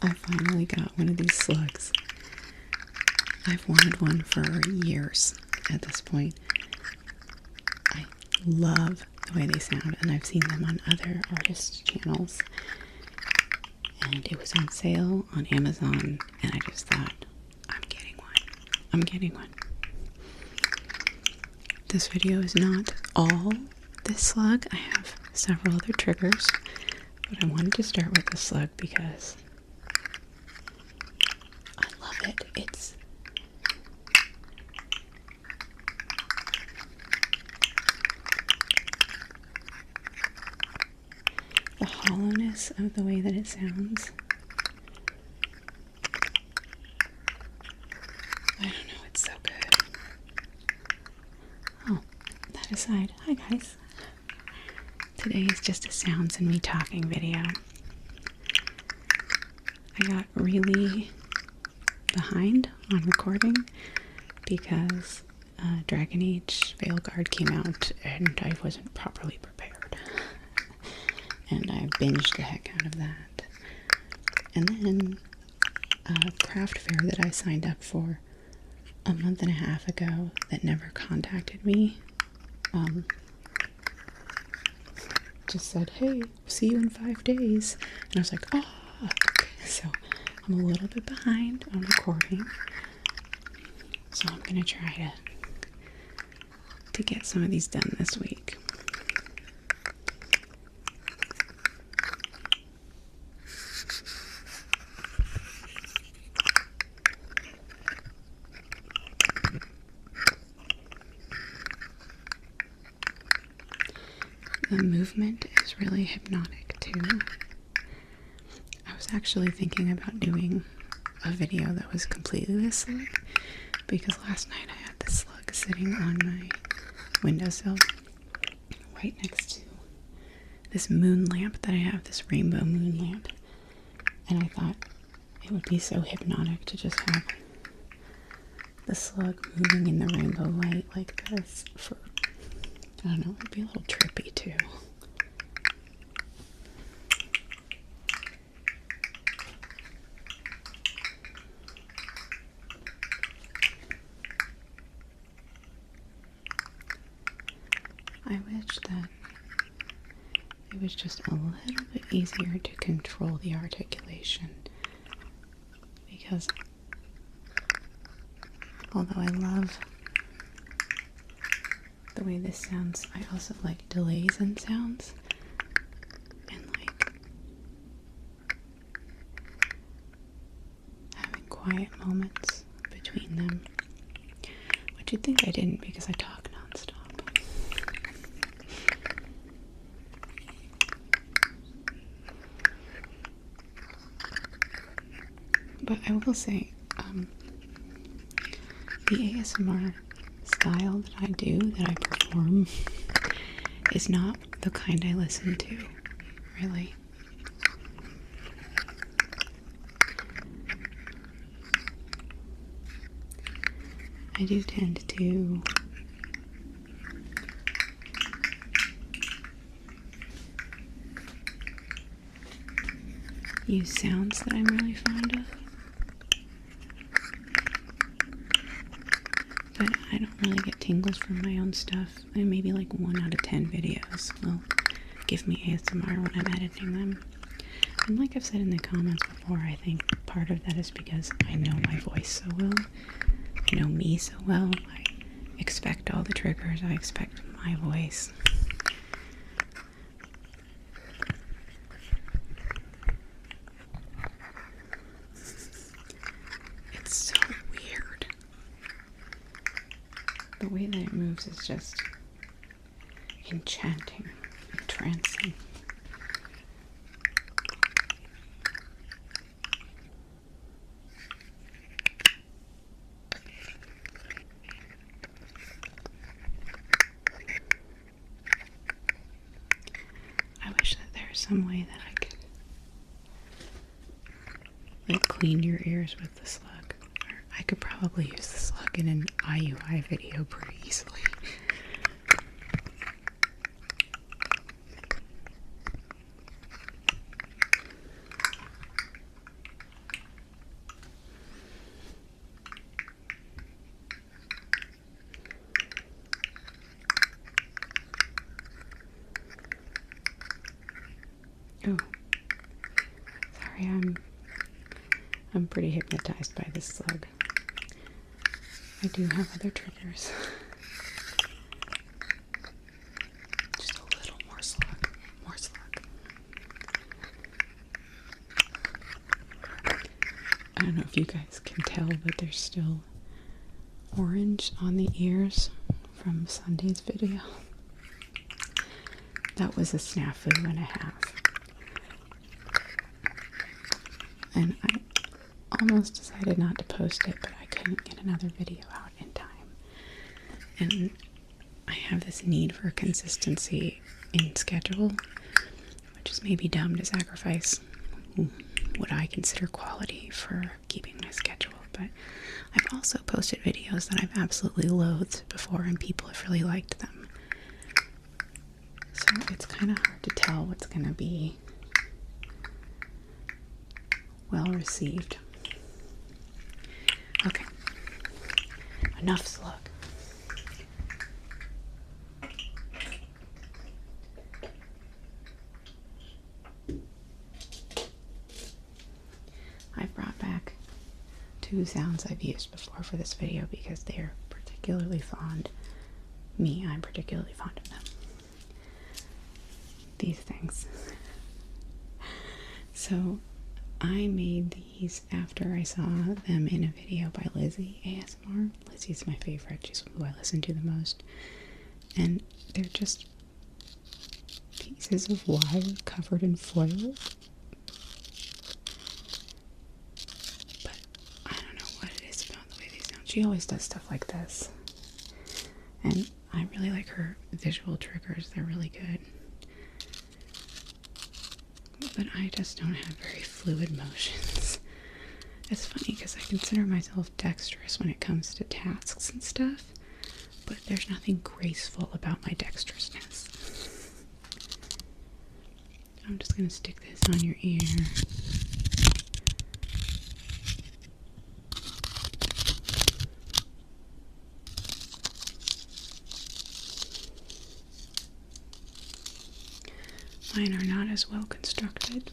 I finally got one of these slugs. I've wanted one for years at this point. I love the way they sound, and I've seen them on other artists' channels. And it was on sale on Amazon, and I just thought, I'm getting one. I'm getting one. This video is not all this slug. I have several other triggers, but I wanted to start with the slug because I love it. It's the hollowness of the way that it sounds. I don't know, it's so good. Oh, that aside, hi guys. Today is just a sounds and me talking video. I got really behind on recording because Dragon Age Veilguard came out and I wasn't properly prepared. And I binged the heck out of that. And then a craft fair that I signed up for a month and a half ago that never contacted me just said, hey, see you in 5 days. And I was like, okay. So I'm a little bit behind on recording. So I'm going to try to get some of these done this week. The movement is really hypnotic too. I was actually thinking about doing a video that was completely this slug because last night I had this slug sitting on my windowsill right next to this moon lamp that I have, this rainbow moon lamp, and I thought it would be so hypnotic to just have the slug moving in the rainbow light like this for, I don't know, it'd be a little trippy too. I wish that it was just a little bit easier to control the articulation because although I love the way this sounds, I also like delays in sounds and like having quiet moments between them, which you'd think I didn't because I talk nonstop. But I will say, the ASMR style that I do, that I perform, is not the kind I listen to, really. I do tend to use sounds that I'm really fond of. But I don't really get tingles from my own stuff. And maybe like 1 out of 10 videos will give me ASMR when I'm editing them. And like I've said in the comments before, I think part of that is because I know my voice so well. I know me so well. I expect all the triggers. I expect my voice. It's so weird. The way that it moves is just enchanting, entrancing. I wish that there was some way that I could like clean your ears with the slug. I could probably use the slug in an IUI video pretty easily. Oh, sorry, I'm pretty hypnotized by this slug. I do have other triggers. Just a little more slug. More slug. I don't know if you guys can tell, but there's still orange on the ears from Sunday's video. That was a snafu and a half. And I almost decided not to post it, but I couldn't get another video out in time. And I have this need for consistency in schedule, which is maybe dumb to sacrifice what I consider quality for keeping my schedule. But I've also posted videos that I've absolutely loathed before, and people have really liked them. So it's kind of hard to tell what's going to be well received. Okay, enough slug. I've brought back two sounds I've used before for this video because they're particularly fond. I'm particularly fond of them. These things. So I made these after I saw them in a video by Lizzie ASMR. Lizzie's my favorite. She's who I listen to the most. And they're just pieces of wire covered in foil. But I don't know what it is about the way they sound. She always does stuff like this. And I really like her visual triggers. They're really good. But I just don't have very fluid motions. It's funny because I consider myself dexterous when it comes to tasks and stuff, but there's nothing graceful about my dexterousness. I'm just going to stick this on your ear. Mine are not as well constructed.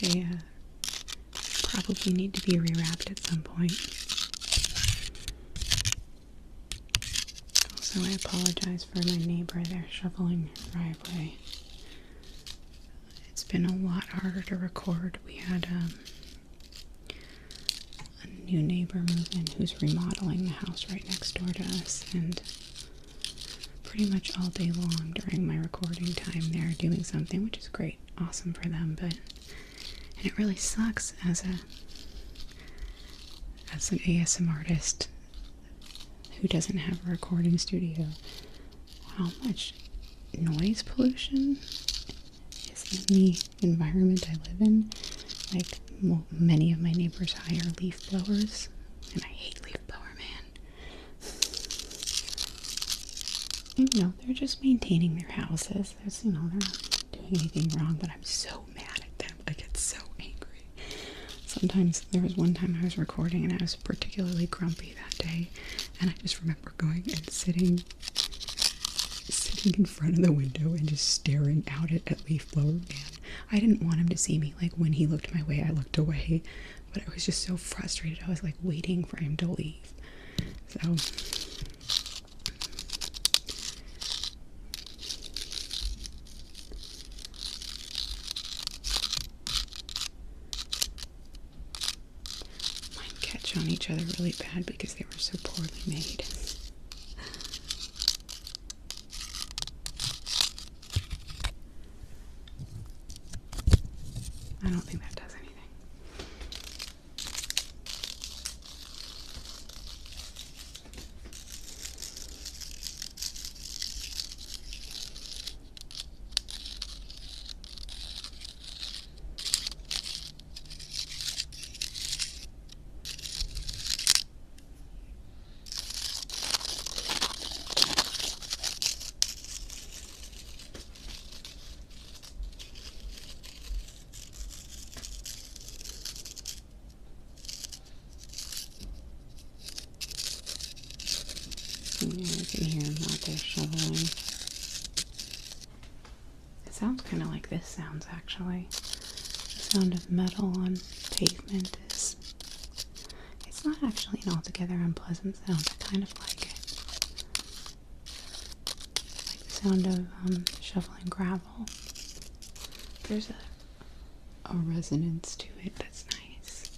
They probably need to be rewrapped at some point. Also, I apologize for my neighbor there shoveling her driveway. It's been a lot harder to record. We had a new neighbor move in who's remodeling the house right next door to us, and pretty much all day long during my recording time they're doing something, which is great, awesome for them, and it really sucks as an ASMR artist who doesn't have a recording studio, how much noise pollution is in the environment I live in. Like, many of my neighbors hire leaf blowers, and I hate leaf blower, man. And, they're just maintaining their houses. They're not doing anything wrong, but I'm so mad at them. I get so angry. Sometimes, there was one time I was recording and I was particularly grumpy that day, and I just remember going and sitting in front of the window and just staring out at Leaf Blower Man. I didn't want him to see me. Like, when he looked my way, I looked away, but I was just so frustrated. I was like waiting for him to leave. So on each other really bad because they were so poorly made. I don't think that does anything. sounds kind of like this sounds actually. The sound of metal on pavement is, it's not actually an altogether unpleasant sound. I kind of like it. Like the sound of shoveling gravel. There's a resonance to it that's nice.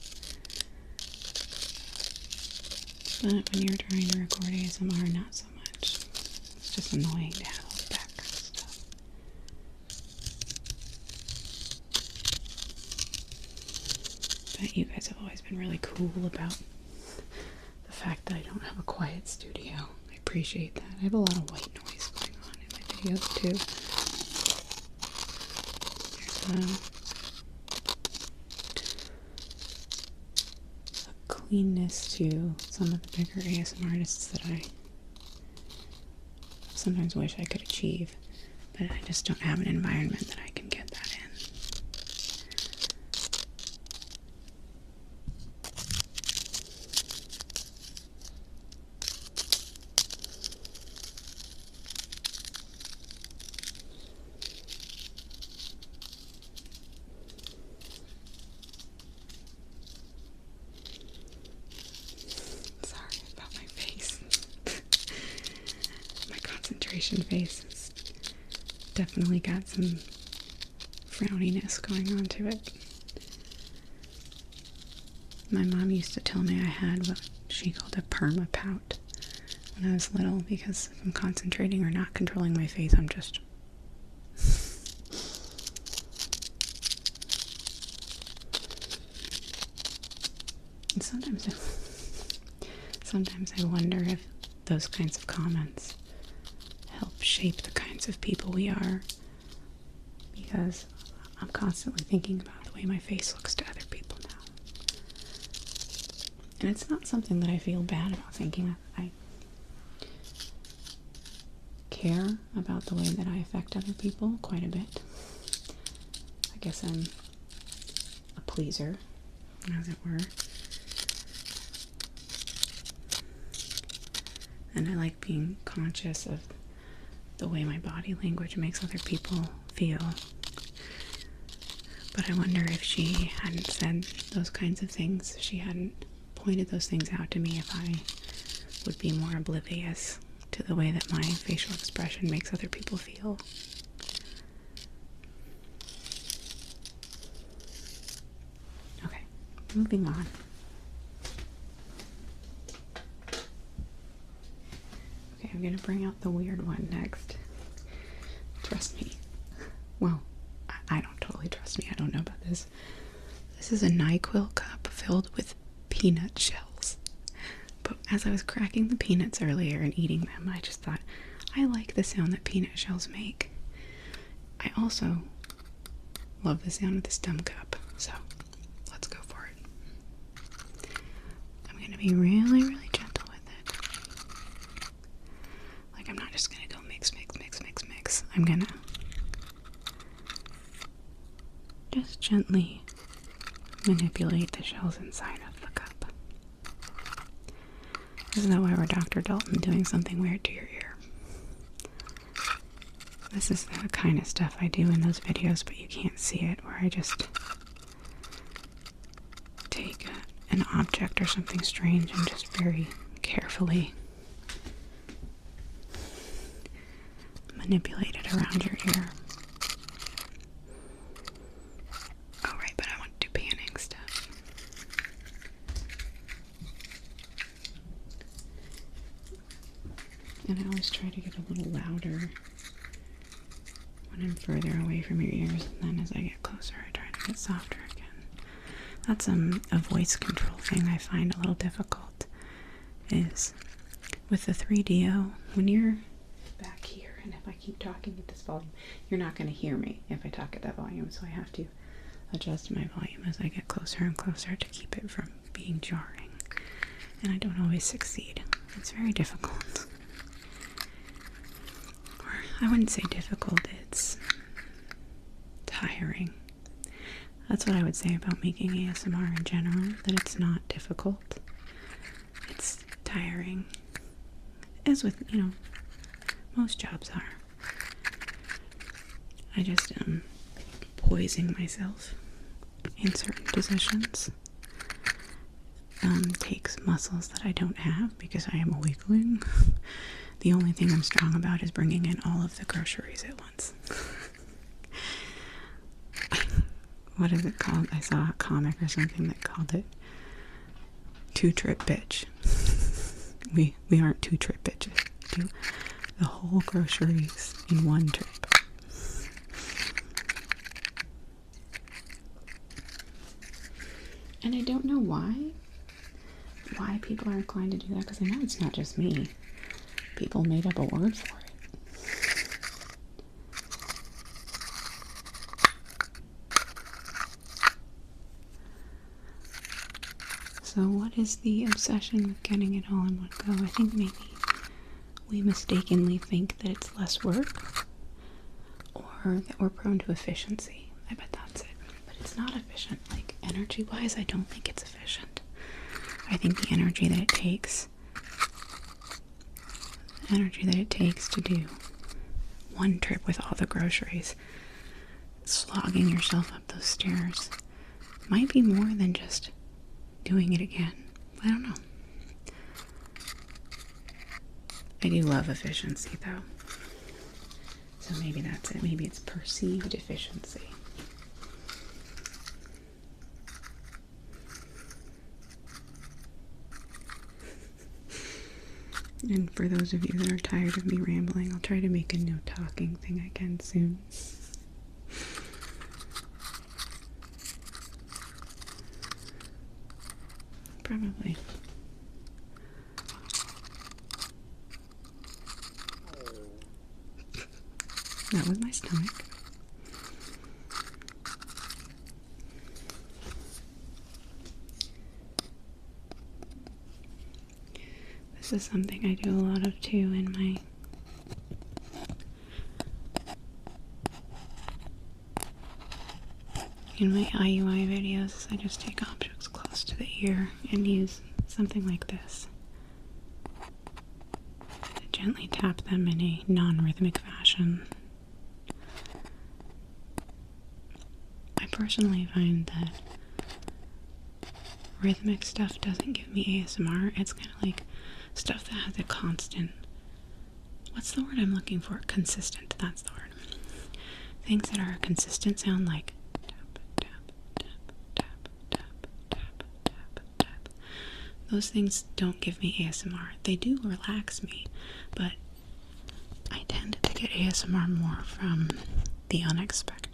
But when you're trying to record ASMR, not so much. It's just annoying to have all the background stuff. But you guys have always been really cool about the fact that I don't have a quiet studio. I appreciate that. I have a lot of white noise going on in my videos too. There's a cleanness to some of the bigger ASMR artists that I sometimes wish I could achieve, but I just don't have an environment that I can get that in. Face has definitely got some frowniness going on to it. My mom used to tell me I had what she called a perma pout when I was little, because if I'm concentrating or not controlling my face, I'm just and sometimes I wonder if those kinds of comments help shape the kinds of people we are, because I'm constantly thinking about the way my face looks to other people now. And it's not something that I feel bad about thinking. I care about the way that I affect other people quite a bit. I guess I'm a pleaser, as it were. And I like being conscious of the way my body language makes other people feel. But I wonder if she hadn't said those kinds of things, if she hadn't pointed those things out to me, if I would be more oblivious to the way that my facial expression makes other people feel. Okay, moving on. I'm going to bring out the weird one next. Trust me. Well, I don't totally trust me. I don't know about this. This is a Nyquil cup filled with peanut shells. But as I was cracking the peanuts earlier and eating them, I just thought, I like the sound that peanut shells make. I also love the sound of this dumb cup. So, let's go for it. I'm going to be really, really gentle. I'm not just gonna go mix. I'm gonna just gently manipulate the shells inside of the cup. Isn't that why we're Dr. Dalton doing something weird to your ear? This is the kind of stuff I do in those videos, but you can't see it, where I just take an object or something strange and just very carefully manipulate it around your ear. Oh, right, but I want to do panning stuff. And I always try to get a little louder when I'm further away from your ears, and then as I get closer, I try to get softer again. That's a voice control thing I find a little difficult, is with the 3DO, when you're back here, and if I keep talking at this volume, you're not going to hear me if I talk at that volume, so I have to adjust my volume as I get closer and closer to keep it from being jarring. And I don't always succeed. It's very difficult. Or I wouldn't say difficult, it's tiring. That's what I would say about making ASMR in general, that it's not difficult. It's tiring. As with, most jobs are. I just am poising myself in certain positions. Takes muscles that I don't have because I am a weakling. The only thing I'm strong about is bringing in all of the groceries at once. What is it called? I saw a comic or something that called it two-trip bitch. We aren't two-trip bitches. We do the whole groceries in one trip. And I don't know why people are inclined to do that, because I know it's not just me. People made up a word for it. So what is the obsession with getting it all in one go? I think maybe we mistakenly think that it's less work, or that we're prone to efficiency. I bet that's it. But it's not efficient. Like, energy-wise, I don't think it's efficient. I think the energy that it takes to do one trip with all the groceries, slogging yourself up those stairs, might be more than just doing it again. I don't know. I do love efficiency, though. So maybe that's it. Maybe it's perceived efficiency. And for those of you that are tired of me rambling, I'll try to make a no talking thing again soon. Probably. That was my stomach. This is something I do a lot of too in my IUI videos. I just take objects close to the ear and use something like this to gently tap them in a non-rhythmic fashion. I personally find that rhythmic stuff doesn't give me ASMR. It's kind of like stuff that has a constant, what's the word I'm looking for? Consistent, that's the word. Things that are a consistent sound, like tap, tap, tap, tap, tap, tap, tap, tap. Those things don't give me ASMR. They do relax me, but I tend to get ASMR more from the unexpected.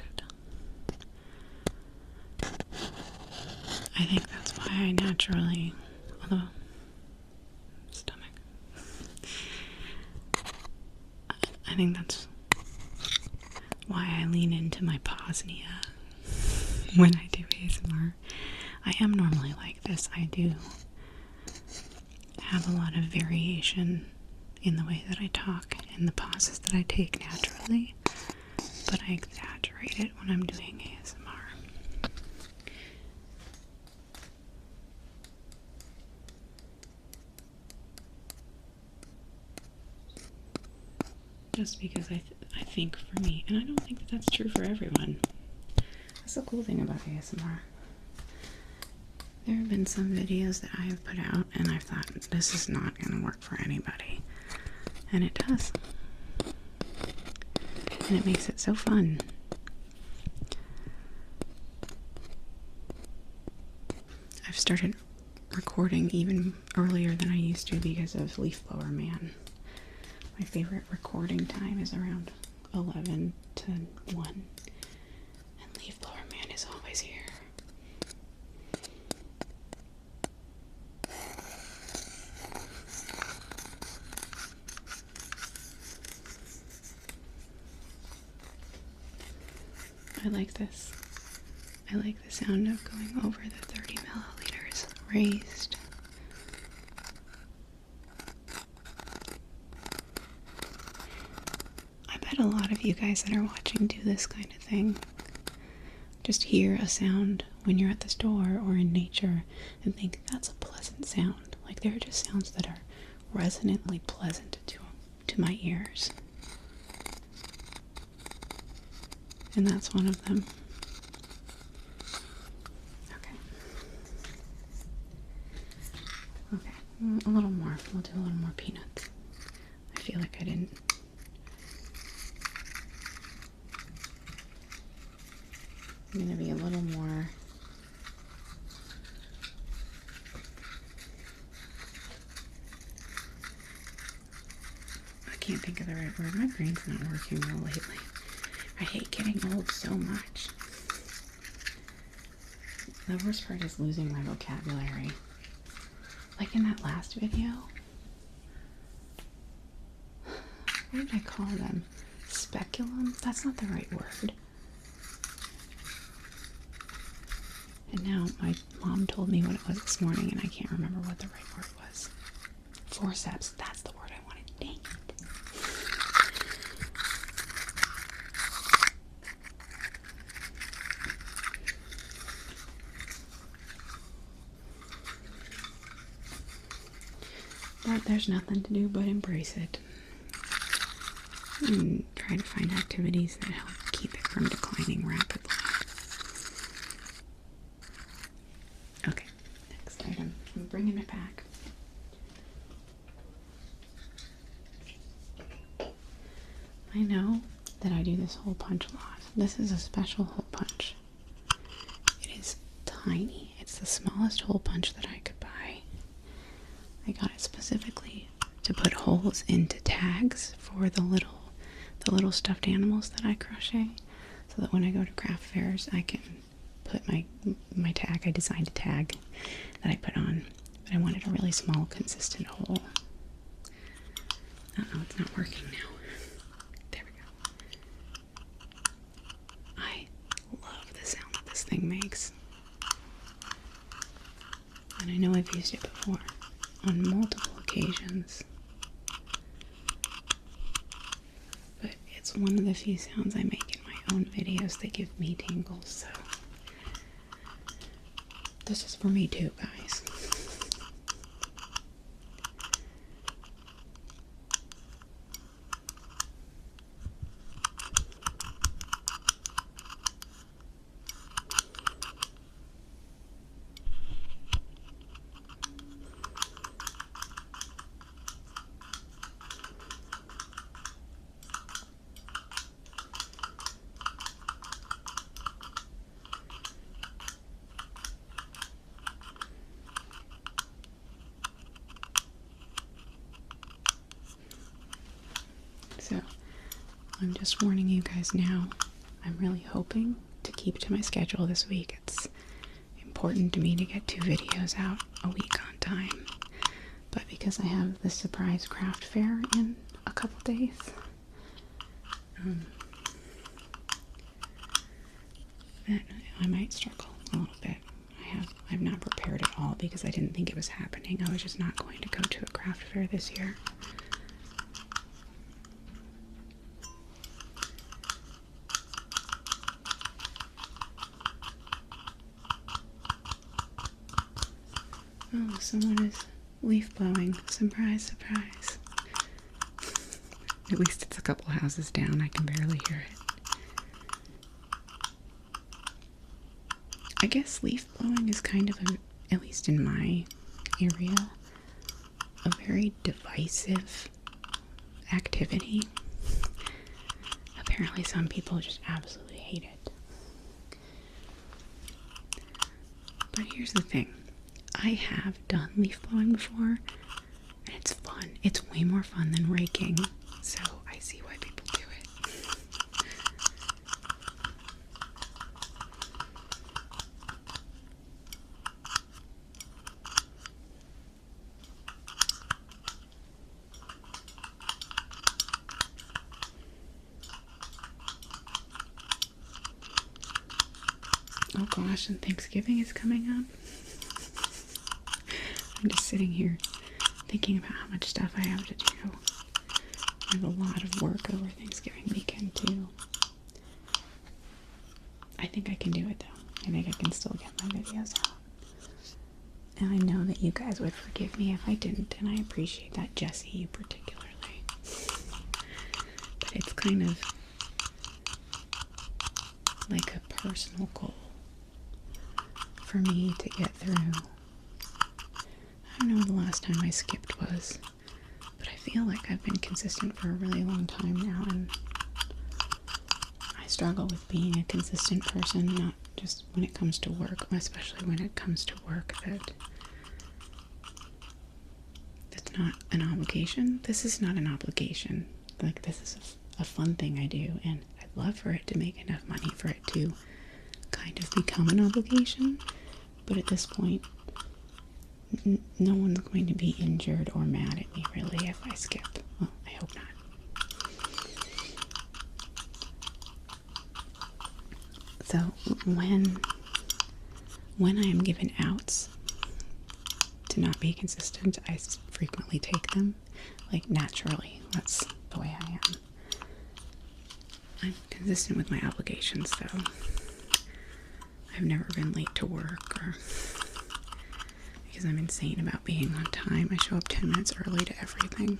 I think that's why I naturally, although I think that's why I lean into my posnia when I do ASMR. I am normally like this. I do have a lot of variation in the way that I talk and the pauses that I take naturally, but I exaggerate it when I'm doing ASMR. Just because I think for me, and I don't think that that's true for everyone. That's the cool thing about ASMR. There have been some videos that I have put out and I've thought, this is not going to work for anybody. And it does. And it makes it so fun. I've started recording even earlier than I used to because of Leaf Blower Man. My favorite recording time is around 11 to 1. And Leaf Blower Man is always here. I like this. I like the sound of going over the 30 milliliters raised. I bet a lot of you guys that are watching do this kind of thing. Just hear a sound when you're at the store or in nature and think, that's a pleasant sound. Like, there are just sounds that are resonantly pleasant to my ears. And that's one of them. Okay. Okay, a little more. We'll do a little more peanuts. I feel like I didn't. I'm going to be a little more. I can't think of the right word. My brain's not working well lately. I hate getting old so much. The worst part is losing my vocabulary. Like in that last video. What did I call them? Speculum? That's not the right word. And now my mom told me what it was this morning and I can't remember what the right word was. Forceps. That's the word I wanted. Dang it. But there's nothing to do but embrace it. And try to find activities that help keep it from declining rapidly. Okay, next item. I'm bringing it back. I know that I do this hole punch a lot. This is a special hole punch. It is tiny. It's the smallest hole punch that I could buy. I got it specifically to put holes into tags for the little stuffed animals that I crochet, so that when I go to craft fairs I can put my tag. I designed a tag that I put on, but I wanted a really small, consistent hole. Uh-oh, it's not working now. There we go. I love the sound that this thing makes. And I know I've used it before on multiple occasions. But it's one of the few sounds I make in my own videos that give me tingles, so this is for me too, guys. So, I'm just warning you guys now, I'm really hoping to keep to my schedule this week. It's important to me to get 2 videos out a week on time. But because I have the surprise craft fair in a couple days, I might struggle a little bit. I've not prepared at all because I didn't think it was happening. I was just not going to go to a craft fair this year. Oh, someone is leaf blowing. Surprise, surprise. At least it's a couple houses down. I can barely hear it. I guess leaf blowing is kind of, at least in my area, a very divisive activity. Apparently some people just absolutely hate it. But here's the thing. I have done leaf blowing before, and it's fun. It's way more fun than raking, so I see why people do it. Oh gosh, and Thanksgiving is coming up. I'm just sitting here thinking about how much stuff I have to do. I have a lot of work over Thanksgiving weekend too. I think I can do it though. I think I can still get my videos out. And I know that you guys would forgive me if I didn't, and I appreciate that, Jessie, you particularly. But it's kind of like a personal goal for me to get through. I don't know when the last time I skipped was, but I feel like I've been consistent for a really long time now, and I struggle with being a consistent person, not just when it comes to work, especially when it comes to work that's not an obligation. This is not an obligation. Like, this is a fun thing I do, and I'd love for it to make enough money for it to kind of become an obligation, but at this point, no one's going to be injured or mad at me, really, if I skip. Well, I hope not. So, when I am given outs to not be consistent, I frequently take them, like, naturally. That's the way I am. I'm consistent with my obligations, though. I've never been late to work, or because I'm insane about being on time. I show up 10 minutes early to everything.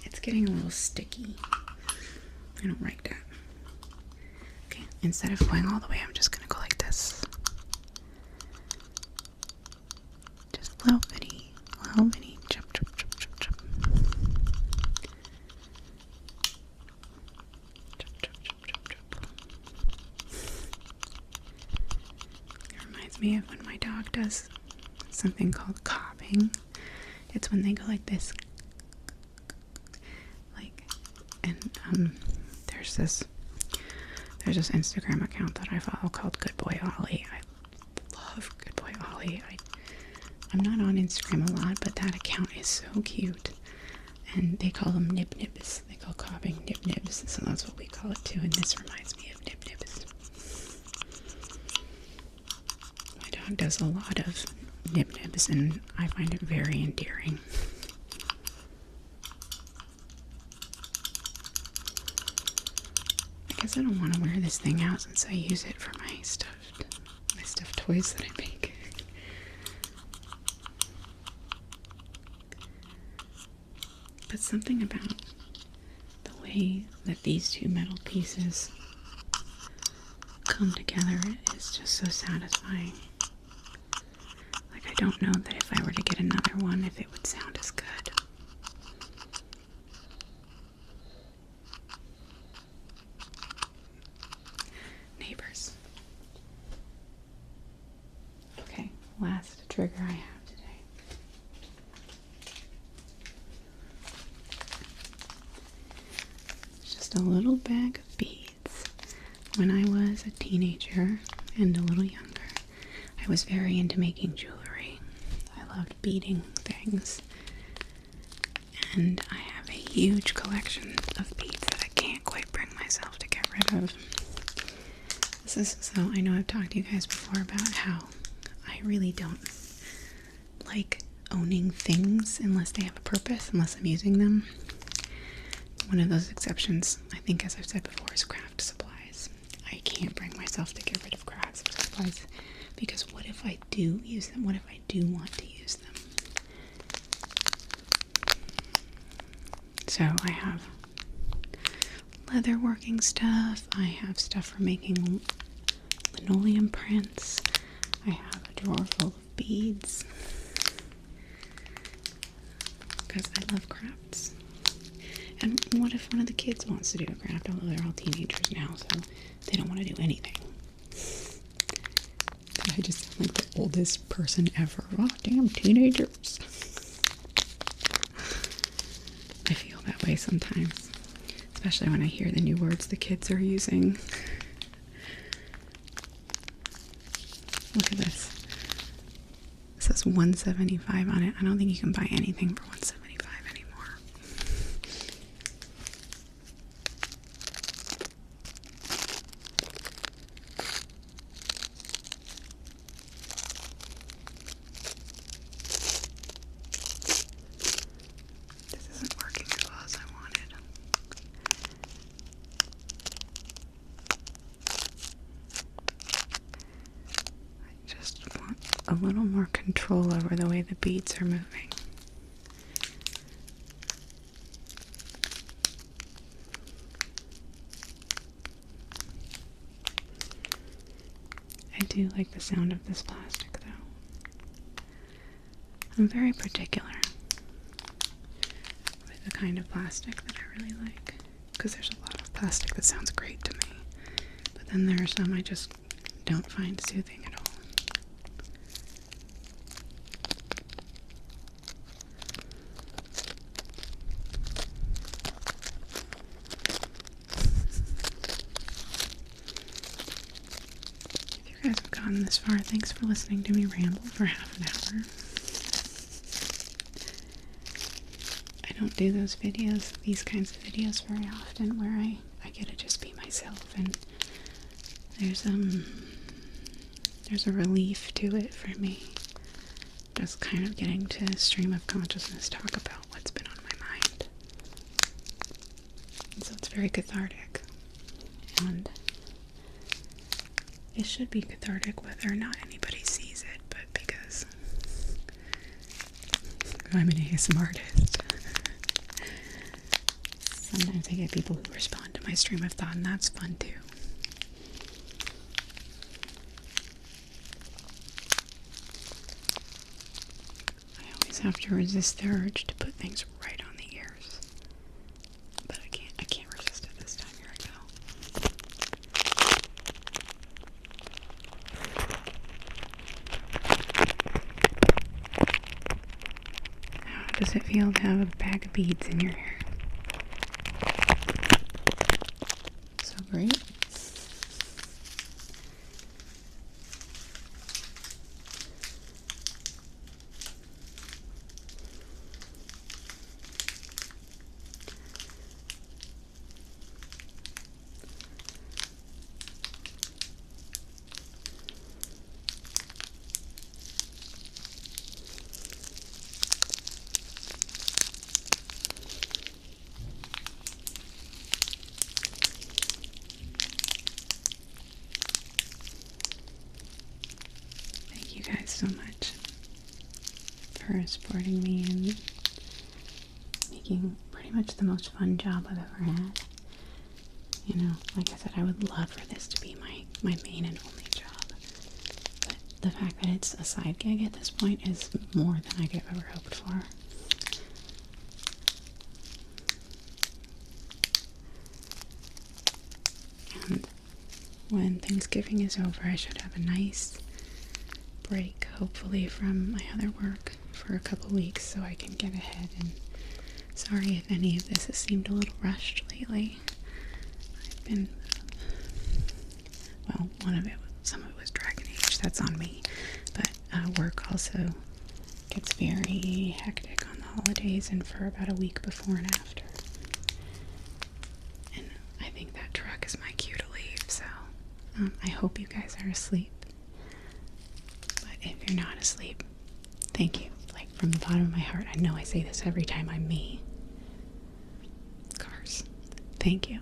It's getting a little sticky. I don't like that. Okay, instead of going all the way, I'm just gonna go like this. Just little bitty, chop, chop, chop, chop, chop. Chop, chop, chop, chop, chop. It reminds me of when my dog does something called copping. It's when they go like this. Like, and there's this Instagram account that I follow called Good Boy Ollie. I love Good Boy Ollie. I'm not on Instagram a lot, but that account is so cute. And they call them nib nibs. They call copping nib nibs, so that's what we call it too. And this reminds me of nib nibs. My dog does a lot of nib nibs, and I find it very endearing. I guess I don't want to wear this thing out since I use it for my stuffed toys that I make. But something about the way that these two metal pieces come together is just so satisfying. Like, I don't know that if I were to get another one, if it would sound as good. Neighbors. Okay, last trigger I have today. It's just a little bag of beads. When I was a teenager and a little younger, I was very into making jewelry. I loved beading things. And I have a huge collection of beads that I can't quite bring myself to get rid of. So I know I've talked to you guys before about how I really don't like owning things unless they have a purpose, unless I'm using them. One of those exceptions, I think, as I've said before, is craft supplies. I can't bring myself to get rid of craft supplies because what if I do use them? What if I do want to use them? So I have leatherworking stuff. I have stuff for making linoleum prints. I have a drawer full of beads because I love crafts. And what if one of the kids wants to do a craft? Although they're all teenagers now, so they don't want to do anything. I just sound like the oldest person ever. Oh, damn teenagers. I feel that way sometimes, especially when I hear the new words the kids are using. Look at this. It says $175 on it. I don't think you can buy anything for $175 anymore. This isn't working as well as I wanted. Just want a little more control over the way the beads are moving. I do like the sound of this plastic though. I'm very particular with the kind of plastic that I really like, because there's a lot of plastic that sounds great to me, but then there are some I just don't find soothing at all. If you guys have gotten this far, thanks for listening to me ramble for half an hour. I don't do those videos, these kinds of videos very often, where I get to just be myself, and there's a relief to it for me. Just kind of getting to stream of consciousness talk about what's been on my mind. And so it's very cathartic. And it should be cathartic whether or not anybody sees it, but because I'm an ASMR artist, sometimes I get people who respond to my stream of thought, and that's fun too. I always have to resist the urge to put things right on the ears, but I can't resist it this time. Here I go. How does it feel to have a bag of beads in your hair? So great. Thank you guys so much for supporting me and making pretty much the most fun job I've ever had. You know, like I said, I would love for this to be my main and only job. But the fact that it's a side gig at this point is more than I could have ever hoped for. And when Thanksgiving is over, I should have a nice break, hopefully, from my other work for a couple weeks so I can get ahead. And sorry if any of this has seemed a little rushed lately. I've been, well, some of it was Dragon Age, that's on me, but work also gets very hectic on the holidays and for about a week before and after. And I think that truck is my cue to leave, so I hope you guys are asleep. But if you're not asleep, thank you. Like, from the bottom of my heart, I know I say this every time I'm me. Cars, thank you.